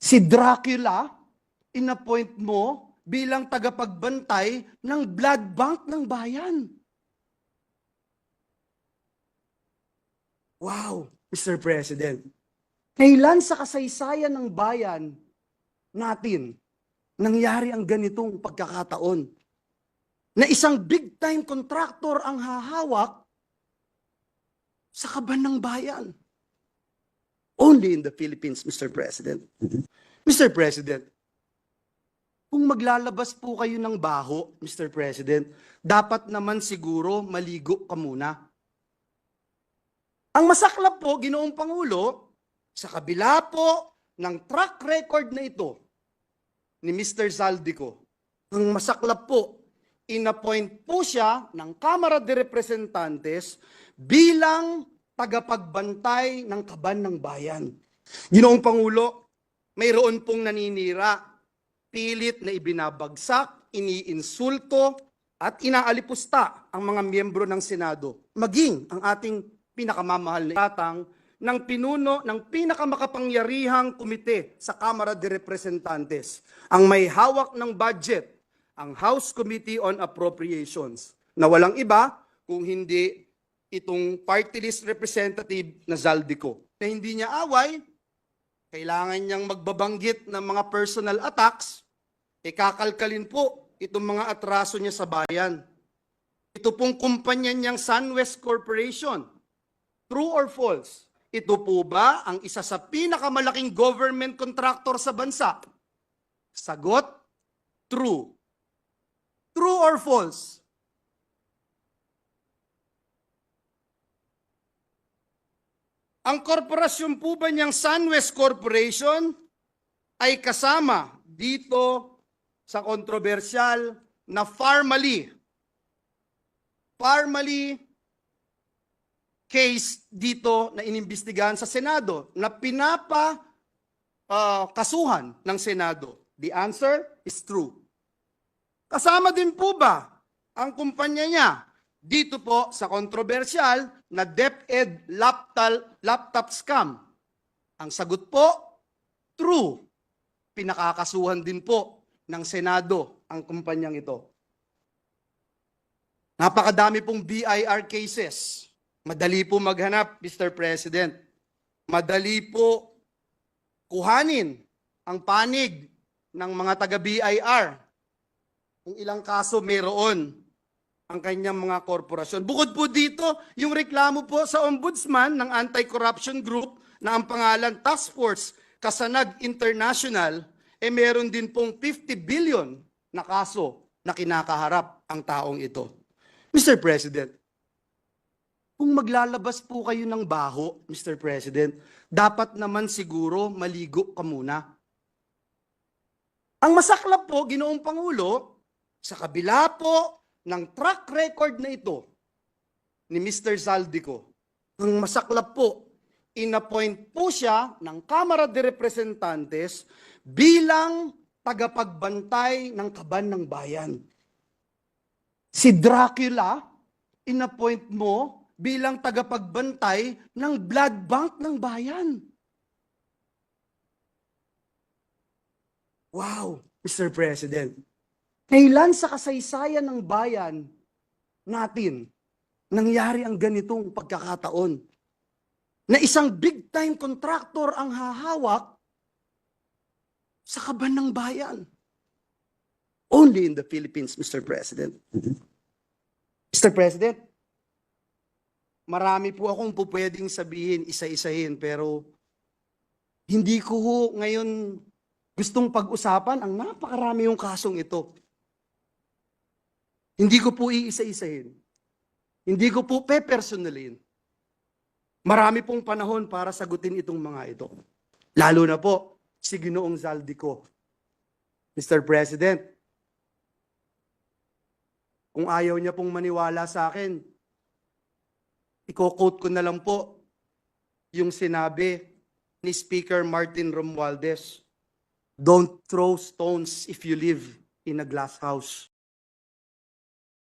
Si Dracula, inappoint mo bilang tagapagbantay ng blood bank ng bayan. Wow, Mr. President. Kailan sa kasaysayan ng bayan natin nangyari ang ganitong pagkakataon? Na isang big-time contractor ang hahawak sa kaban ng bayan. Only in the Philippines, Mr. President. Mr. President, kung maglalabas po kayo ng baho, Mr. President, dapat naman siguro maligo ka muna. Ang masaklap po, Ginoong Pangulo, sa kabila po ng track record na ito ni Mr. Zaldico, ang masaklap po, inappoint po siya ng Kamara de Representantes bilang tagapagbantay ng kaban ng bayan. Ginoong Pangulo, mayroon pong naninira, pilit na ibinabagsak, iniinsulto, at inaalipusta ang mga miyembro ng Senado, maging ang ating pinakamamahal na tatang ng pinuno ng pinakamakapangyarihang komite sa Kamara de Representantes, ang may hawak ng budget, ang House Committee on Appropriations, na walang iba kung hindi itong party list representative na Zaldico, na hindi niya away, kailangan niyang magbabanggit ng mga personal attacks, kakalkalin po itong mga atraso niya sa bayan. Ito pong kumpanya niyang SunWest Corporation, true or false? Ito po ba ang isa sa pinakamalaking government contractor sa bansa? Sagot, true. True or false? Ang korporasyon po ba niyang SunWest Corporation ay kasama dito sa kontrobersyal na Farmally case dito na inimbestigahan sa Senado na kasuhan ng Senado? The answer is true. Kasama din po ba ang kumpanya niya dito po sa kontrobersyal na DepEd laptop scam? Ang sagot po, true. Pinakakasuhan din po ng Senado ang kumpanyang ito. Napakadami pong BIR cases. Madali po maghanap, Mr. President. Madali po kuhanin ang panig ng mga taga-BIR. Kung ilang kaso mayroon ang kanyang mga korporasyon. Bukod po dito, yung reklamo po sa ombudsman ng anti-corruption group na ang pangalan Task Force Kasanag International, meron din pong 50 billion na kaso na kinakaharap ang taong ito. Mr. President, kung maglalabas po kayo ng baho, Mr. President, dapat naman siguro maligo ka muna. Ang masaklap po, Ginoong Pangulo, sa kabila po ng track record na ito ni Mr. Zaldico, ang masaklap po, inappoint po siya ng Kamara de Representantes bilang tagapagbantay ng kaban ng bayan. Si Dracula, inappoint mo bilang tagapagbantay ng blood bank ng bayan. Wow, Mr. President. Kailan sa kasaysayan ng bayan natin nangyari ang ganitong pagkakataon? Na isang big-time contractor ang hahawak sa kaban ng bayan. Only in the Philippines, Mr. President. Mr. President, marami po akong pwedeng sabihin, isa-isahin, pero hindi ko ngayon gustong pag-usapan ang napakarami yung kasong ito. Hindi ko po iisa-isahin. Hindi ko po pe-personalin. Marami pong panahon para sagutin itong mga ito. Lalo na po si Ginoong Zaldico. Mr. President, kung ayaw niya pong maniwala sa akin, i-quote ko na lang po yung sinabi ni Speaker Martin Romualdez, "Don't throw stones if you live in a glass house."